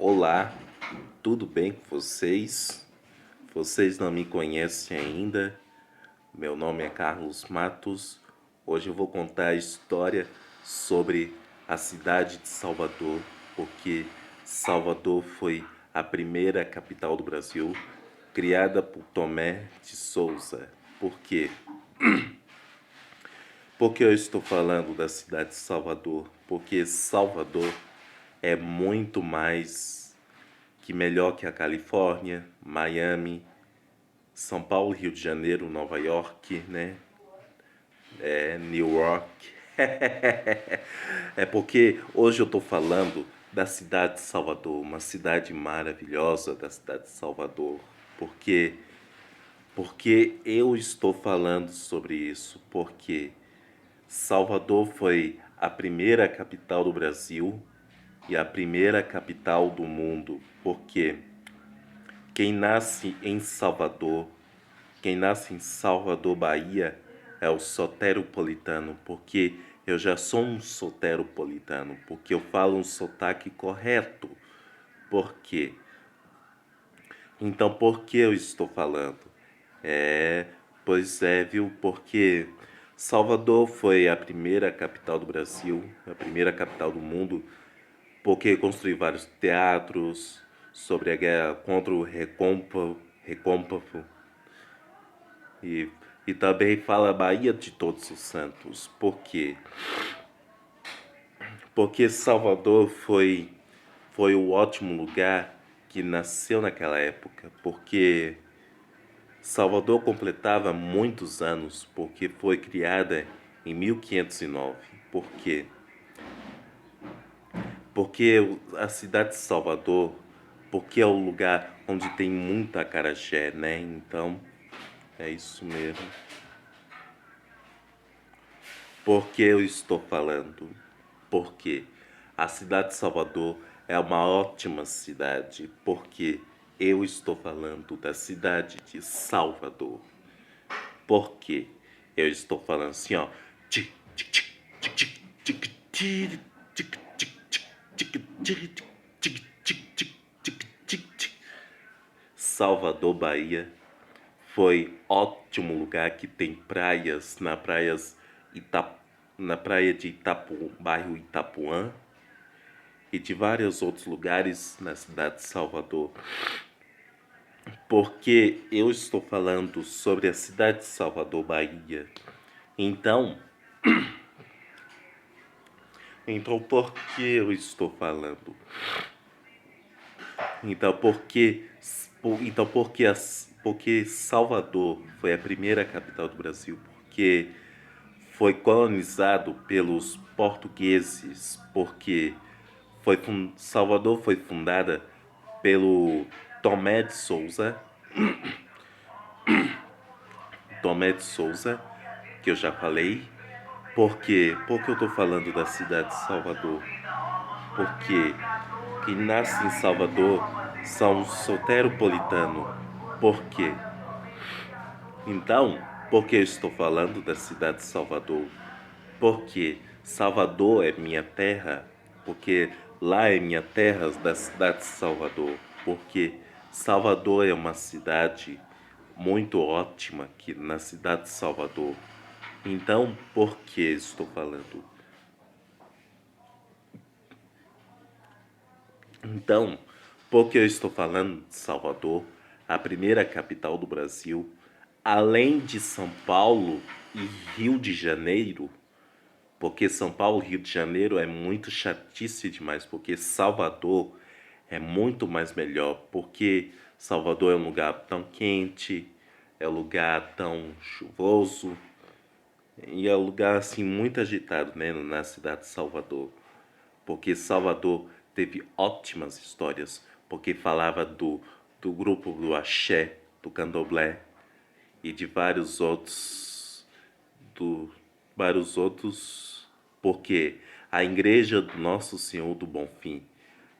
Olá, tudo bem com vocês? Vocês não me conhecem ainda? Meu nome é Carlos Matos. Hoje eu vou contar a história sobre a cidade de Salvador, porque Salvador foi a primeira capital do Brasil, criada por Tomé de Souza. Por quê? Por que eu estou falando da cidade de Salvador? Porque Salvador é muito mais que melhor que a Califórnia, Miami, São Paulo, Rio de Janeiro, Nova York, né? New York. É porque hoje eu estou falando da cidade de Salvador, uma cidade maravilhosa da cidade de Salvador. Porque porque eu estou falando sobre isso? Porque Salvador foi a primeira capital do Brasil e a primeira capital do mundo. Porque quem nasce em Salvador, quem nasce em Salvador, Bahia, é o soteropolitano, porque eu já sou um soteropolitano, porque eu falo um sotaque correto. Por quê? Então, por que eu estou falando? É, pois é, viu? Porque Salvador foi a primeira capital do Brasil, a primeira capital do mundo, porque construiu vários teatros sobre a guerra contra o Recôncavo e, e também fala Bahia de Todos os Santos. Por quê? Porque Salvador foi o ótimo lugar que nasceu naquela época, porque Salvador completava muitos anos, porque foi criada em 1509. Por quê? Porque a cidade de Salvador, porque é o lugar onde tem muita acarajé, né? Então, é isso mesmo. Por que eu estou falando? Porque a cidade de Salvador é uma ótima cidade. Porque eu estou falando da cidade de Salvador. Porque eu estou falando assim, ó. Salvador, Bahia, foi ótimo lugar que tem praias Ita, na praia de bairro Itapuã e de vários outros lugares na cidade de Salvador. Porque eu estou falando sobre a cidade de Salvador, Bahia. Então, então por que eu estou falando? Então, porque Salvador foi a primeira capital do Brasil, porque foi colonizado pelos portugueses, porque Salvador foi fundada pelo Tomé de Souza, Tomé de Souza, que eu já falei. Por quê? Por que eu estou falando da cidade de Salvador? Porque quem nasce em Salvador são soteropolitano. Por quê? Então, por que eu estou falando da cidade de Salvador? Porque Salvador é minha terra, porque lá é minha terra da cidade de Salvador, porque Salvador é uma cidade muito ótima aqui na cidade de Salvador. Então, por que estou falando? Então, por que eu estou falando de Salvador, a primeira capital do Brasil, além de São Paulo e Rio de Janeiro? Porque São Paulo, Rio de Janeiro é muito chatice demais, porque Salvador é muito mais melhor, porque Salvador é um lugar tão quente, é um lugar tão chuvoso, e é um lugar assim muito agitado, né, na cidade de Salvador. Porque Salvador teve ótimas histórias, porque falava do grupo do Axé, do Candomblé e de do vários outros, porque a igreja do Nosso Senhor do Bonfim,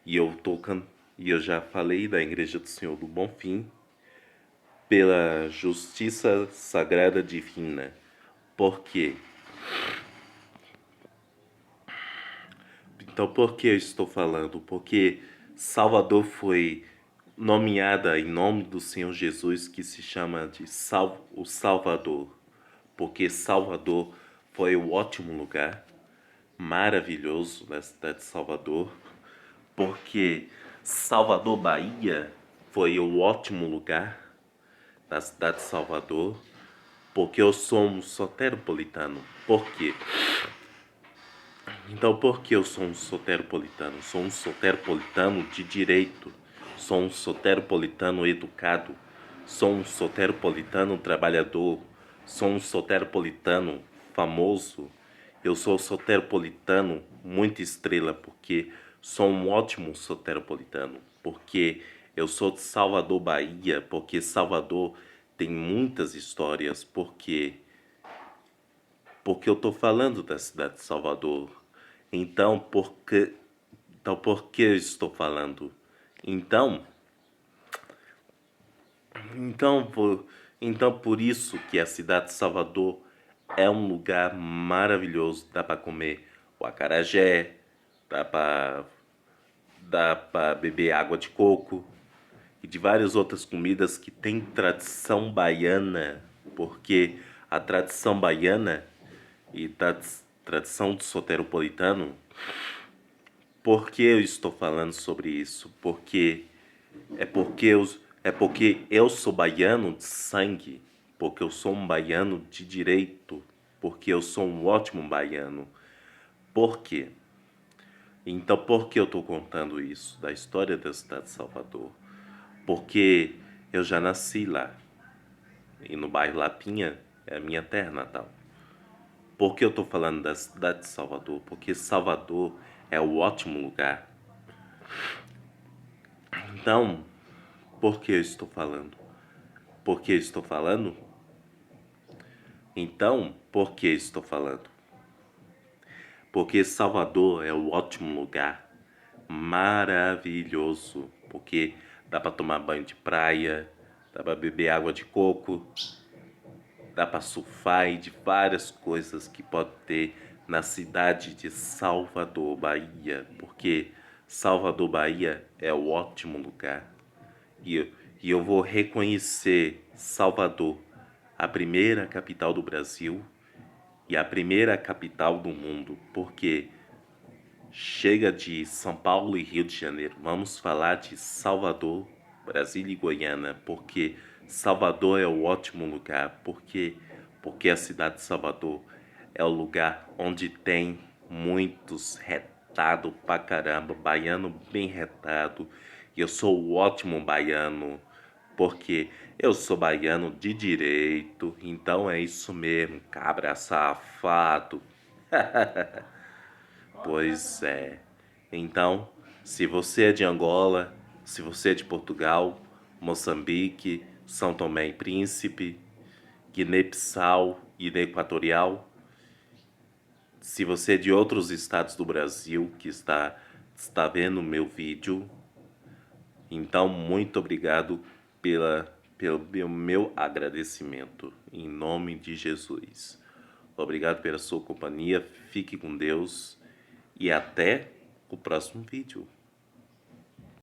e e eu já falei da igreja do Senhor do Bonfim pela justiça sagrada divina. Por quê? Então, por que eu estou falando? Porque Salvador foi nomeada em nome do Senhor Jesus, que se chama de o Salvador, porque Salvador foi um ótimo lugar, maravilhoso na cidade de Salvador, porque Salvador, Bahia, foi um ótimo lugar na cidade de Salvador, porque eu sou um soteropolitano. Por quê? Então, por que eu sou um soteropolitano? Sou um soteropolitano de direito, sou um soteropolitano educado, sou um soteropolitano trabalhador, sou um soteropolitano famoso. Eu sou soteropolitano muito estrela porque sou um ótimo soteropolitano, porque eu sou de Salvador, Bahia, porque Salvador tem muitas histórias, porque eu estou falando da cidade de Salvador. Então, por que eu estou falando? Então, então, por isso que a cidade de Salvador é um lugar maravilhoso. Dá para comer o acarajé, dá para beber água de coco e de várias outras comidas que tem tradição baiana, porque a tradição baiana e tradição do soteropolitano. Por que eu estou falando sobre isso? Porque eu sou baiano de sangue, porque eu sou um baiano de direito, porque eu sou um ótimo baiano. Por quê? Então, por que eu estou contando isso da história da cidade de Salvador? Porque eu já nasci lá, e no bairro Lapinha é a minha terra natal. Por que eu estou falando da cidade de Salvador? Porque Salvador é um ótimo lugar. Então, por que eu estou falando? Por que eu estou falando? Então, por que estou falando? Porque Salvador é um ótimo lugar, maravilhoso, porque dá para tomar banho de praia, dá para beber água de coco, dá para surfar e de várias coisas que pode ter na cidade de Salvador, Bahia, porque Salvador, Bahia é um ótimo lugar. E eu vou reconhecer Salvador, a primeira capital do Brasil e a primeira capital do mundo, porque chega de São Paulo e Rio de Janeiro. Vamos falar de Salvador, Brasília e Goiânia, porque Salvador é um ótimo lugar, porque a cidade de Salvador é o lugar onde tem muitos retado pra caramba, baiano bem retado. E eu sou o ótimo baiano, porque eu sou baiano de direito, então é isso mesmo, cabra safado. Pois é. Então, se você é de Angola, se você é de Portugal, Moçambique, São Tomé e Príncipe, Guiné-Bissau e Guiné Equatorial, se você é de outros estados do Brasil que está vendo o meu vídeo, então muito obrigado pelo meu agradecimento, em nome de Jesus. Obrigado pela sua companhia, fique com Deus e até o próximo vídeo.